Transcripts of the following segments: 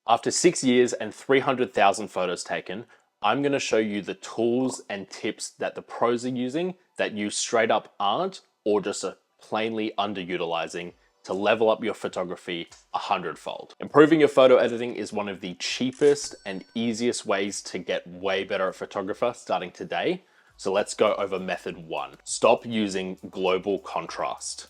After 6 years and 300,000 photos taken, I'm going to show you the tools and tips that the pros are using that you straight up aren't, or just are plainly underutilizing to level up your photography 100-fold. Improving your photo editing is one of the cheapest and easiest ways to get way better at photography starting today. So let's go over method 1. Stop using global contrast.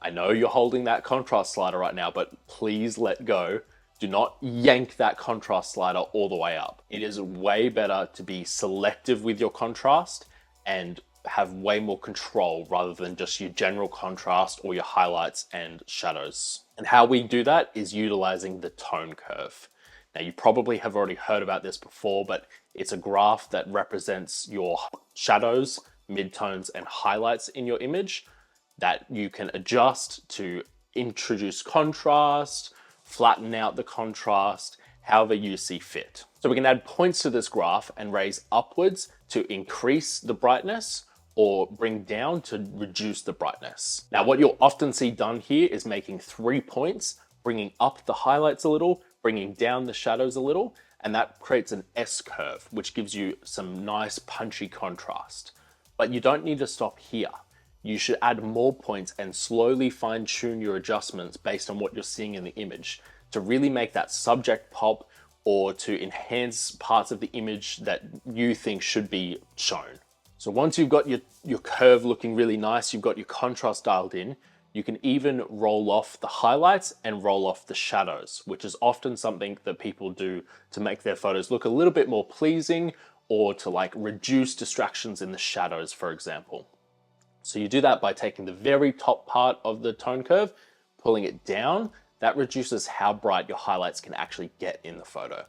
I know you're holding that contrast slider right now, but please let go. Do not yank that contrast slider all the way up. It is way better to be selective with your contrast and have way more control rather than just your general contrast or your highlights and shadows. And how we do that is utilizing the tone curve. Now, you probably have already heard about this before, but it's a graph that represents your shadows, midtones, and highlights in your image that you can adjust to introduce contrast, flatten out the contrast, however you see fit. So we can add points to this graph and raise upwards to increase the brightness, or bring down to reduce the brightness. Now, what you'll often see done here is making 3 points, bringing up the highlights a little, bringing down the shadows a little, and that creates an S curve, which gives you some nice punchy contrast. But you don't need to stop here. You should add more points and slowly fine tune your adjustments based on what you're seeing in the image to really make that subject pop, or to enhance parts of the image that you think should be shown. So once you've got your curve looking really nice, you've got your contrast dialed in, you can even roll off the highlights and roll off the shadows, which is often something that people do to make their photos look a little bit more pleasing, or to like reduce distractions in the shadows, for example. So you do that by taking the very top part of the tone curve, pulling it down. That reduces how bright your highlights can actually get in the photo.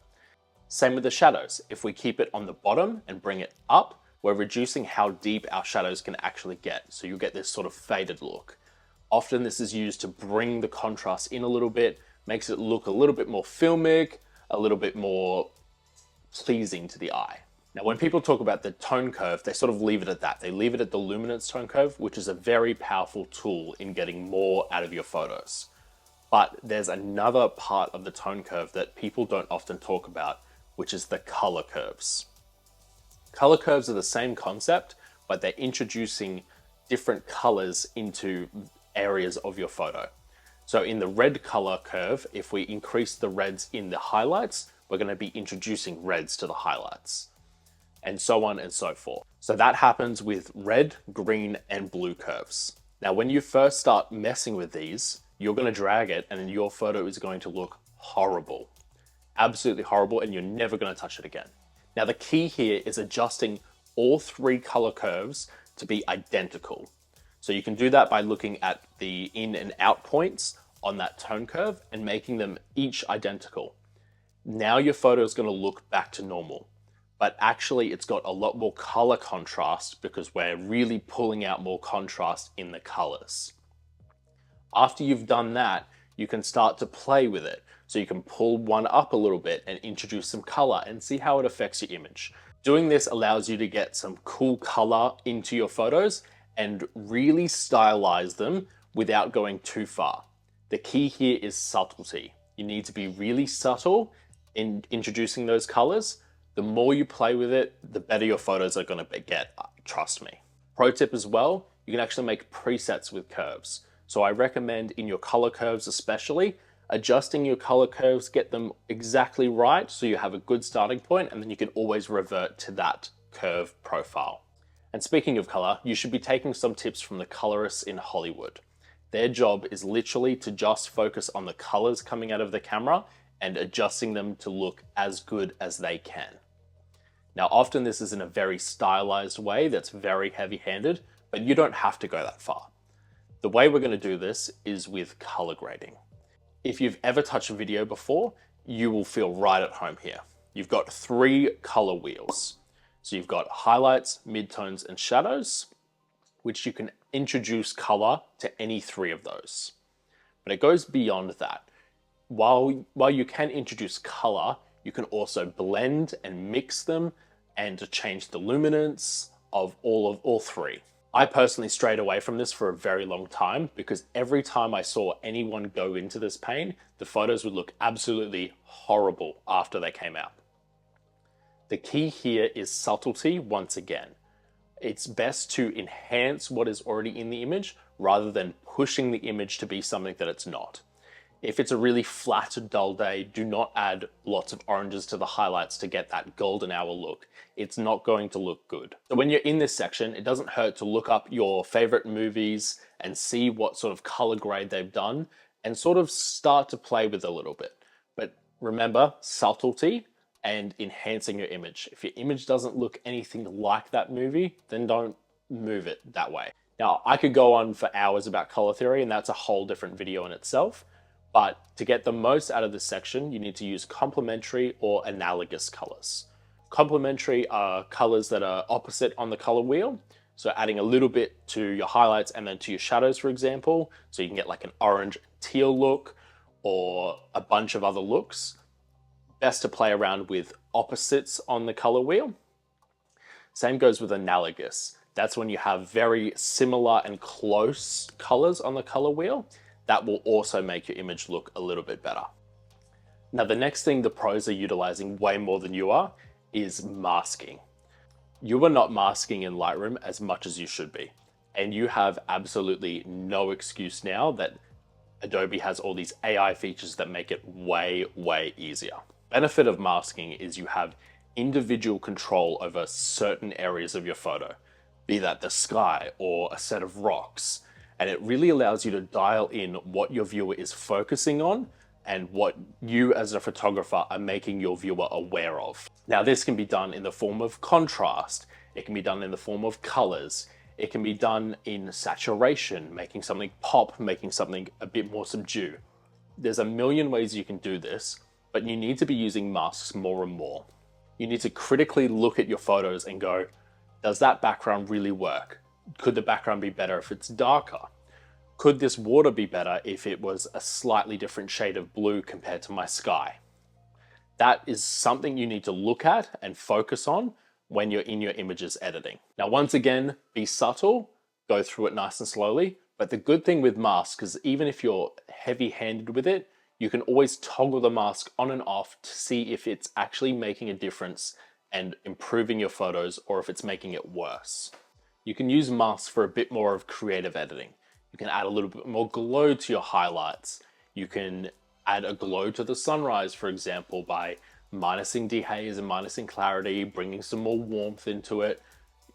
Same with the shadows. If we keep it on the bottom and bring it up, we're reducing how deep our shadows can actually get. So you get this sort of faded look. Often this is used to bring the contrast in a little bit, makes it look a little bit more filmic, a little bit more pleasing to the eye. Now, when people talk about the tone curve, they sort of leave it at that. They leave it at the luminance tone curve, which is a very powerful tool in getting more out of your photos. But there's another part of the tone curve that people don't often talk about, which is the color curves. Color curves are the same concept, but they're introducing different colors into areas of your photo. So in the red color curve, if we increase the reds in the highlights, we're going to be introducing reds to the highlights, and so on and so forth. So that happens with red, green, and blue curves. Now, when you first start messing with these, you're going to drag it and your photo is going to look horrible. Absolutely horrible, and you're never going to touch it again. Now, the key here is adjusting all 3 color curves to be identical. So you can do that by looking at the in and out points on that tone curve and making them each identical. Now your photo is going to look back to normal, but actually it's got a lot more color contrast because we're really pulling out more contrast in the colors. After you've done that, you can start to play with it. So you can pull one up a little bit and introduce some color and see how it affects your image. Doing this allows you to get some cool color into your photos and really stylize them without going too far. The key here is subtlety. You need to be really subtle in introducing those colors. The more you play with it, the better your photos are going to get, trust me. Pro tip as well, you can actually make presets with curves. So I recommend in your color curves especially, adjusting your color curves, get them exactly right so you have a good starting point, and then you can always revert to that curve profile. And speaking of color, you should be taking some tips from the colorists in Hollywood. Their job is literally to just focus on the colors coming out of the camera and adjusting them to look as good as they can. Now, often this is in a very stylized way that's very heavy-handed, but you don't have to go that far. The way we're going to do this is with color grading. If you've ever touched a video before, you will feel right at home here. You've got 3 color wheels. So you've got highlights, midtones, and shadows, which you can introduce color to any 3 of those. But it goes beyond that. While you can introduce color, you can also blend and mix them and change the luminance of all 3. I personally strayed away from this for a very long time because every time I saw anyone go into this pane, the photos would look absolutely horrible after they came out. The key here is subtlety once again. It's best to enhance what is already in the image rather than pushing the image to be something that it's not. If it's a really flat, dull day, do not add lots of oranges to the highlights to get that golden hour look. It's not going to look good. So when you're in this section, it doesn't hurt to look up your favorite movies and see what sort of color grade they've done and sort of start to play with it a little bit. But remember, subtlety and enhancing your image. If your image doesn't look anything like that movie, then don't move it that way. Now, I could go on for hours about color theory, and that's a whole different video in itself. But to get the most out of this section, you need to use complementary or analogous colors. Complementary are colors that are opposite on the color wheel. So adding a little bit to your highlights and then to your shadows, for example. So you can get like an orange teal look or a bunch of other looks. Best to play around with opposites on the color wheel. Same goes with analogous. That's when you have very similar and close colors on the color wheel. That will also make your image look a little bit better. Now, the next thing the pros are utilizing way more than you are is masking. You are not masking in Lightroom as much as you should be. And you have absolutely no excuse now that Adobe has all these AI features that make it way, way easier. Benefit of masking is you have individual control over certain areas of your photo, be that the sky or a set of rocks. And it really allows you to dial in what your viewer is focusing on and what you as a photographer are making your viewer aware of. Now, this can be done in the form of contrast. It can be done in the form of colors. It can be done in saturation, making something pop, making something a bit more subdued. There's a million ways you can do this, but you need to be using masks more and more. You need to critically look at your photos and go, does that background really work? Could the background be better if it's darker? Could this water be better if it was a slightly different shade of blue compared to my sky? That is something you need to look at and focus on when you're in your images editing. Now, once again, be subtle, go through it nice and slowly. But the good thing with masks is even if you're heavy-handed with it, you can always toggle the mask on and off to see if it's actually making a difference and improving your photos or if it's making it worse. You can use masks for a bit more of creative editing. You can add a little bit more glow to your highlights. You can add a glow to the sunrise, for example, by minusing dehaze and minusing clarity, bringing some more warmth into it.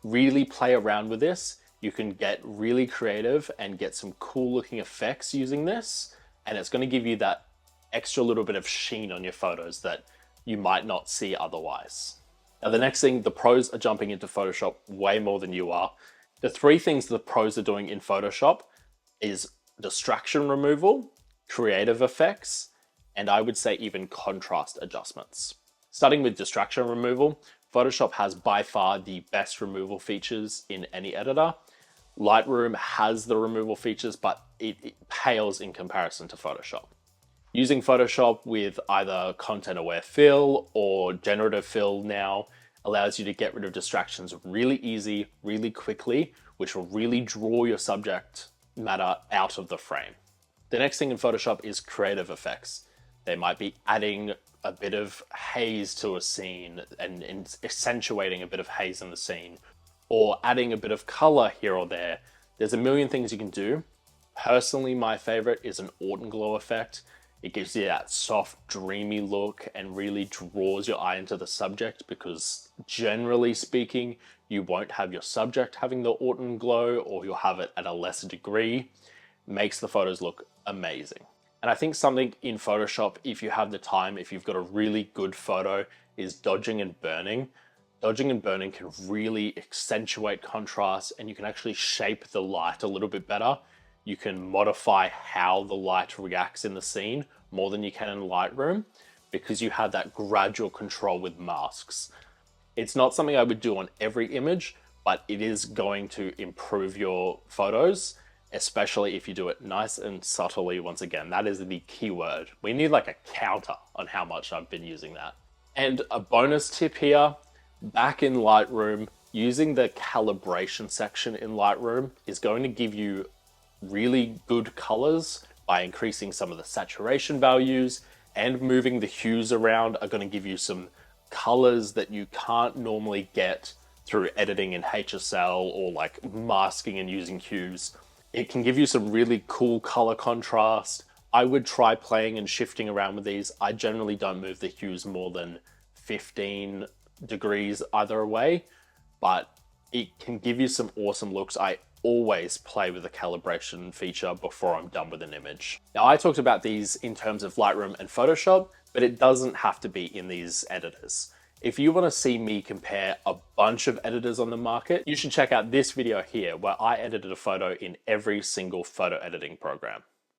Really play around with this. You can get really creative and get some cool looking effects using this. And it's going to give you that extra little bit of sheen on your photos that you might not see otherwise. Now, the next thing, the pros are jumping into Photoshop way more than you are. The three things the pros are doing in Photoshop is distraction removal, creative effects, and I would say even contrast adjustments. Starting with distraction removal, Photoshop has by far the best removal features in any editor. Lightroom has the removal features, but it pales in comparison to Photoshop. Using Photoshop with either content-aware fill or generative fill now allows you to get rid of distractions really easy, really quickly, which will really draw your subject matter out of the frame. The next thing in Photoshop is creative effects. They might be adding a bit of haze to a scene and accentuating a bit of haze in the scene, or adding a bit of color here or there. There's a million things you can do. Personally, my favorite is an Orton glow effect. It gives you that soft, dreamy look and really draws your eye into the subject because generally speaking, you won't have your subject having the Orton glow or you'll have it at a lesser degree. Makes the photos look amazing. And I think something in Photoshop, if you have the time, if you've got a really good photo, is dodging and burning. Dodging and burning can really accentuate contrast and you can actually shape the light a little bit better. You can modify how the light reacts in the scene more than you can in Lightroom because you have that gradual control with masks. It's not something I would do on every image, but it is going to improve your photos, especially if you do it nice and subtly. Once again, that is the key word. We need like a counter on how much I've been using that. And a bonus tip here, back in Lightroom, using the calibration section in Lightroom is going to give you really good colors by increasing some of the saturation values, and moving the hues around are going to give you some colors that you can't normally get through editing in HSL or like masking and using hues. It can give you some really cool color contrast. I would try playing and shifting around with these. I generally don't move the hues more than 15 degrees either way, but it can give you some awesome looks. I always play with the calibration feature before I'm done with an image. Now, I talked about these in terms of Lightroom and Photoshop, but it doesn't have to be in these editors. If you want to see me compare a bunch of editors on the market, you should check out this video here where I edited a photo in every single photo editing program.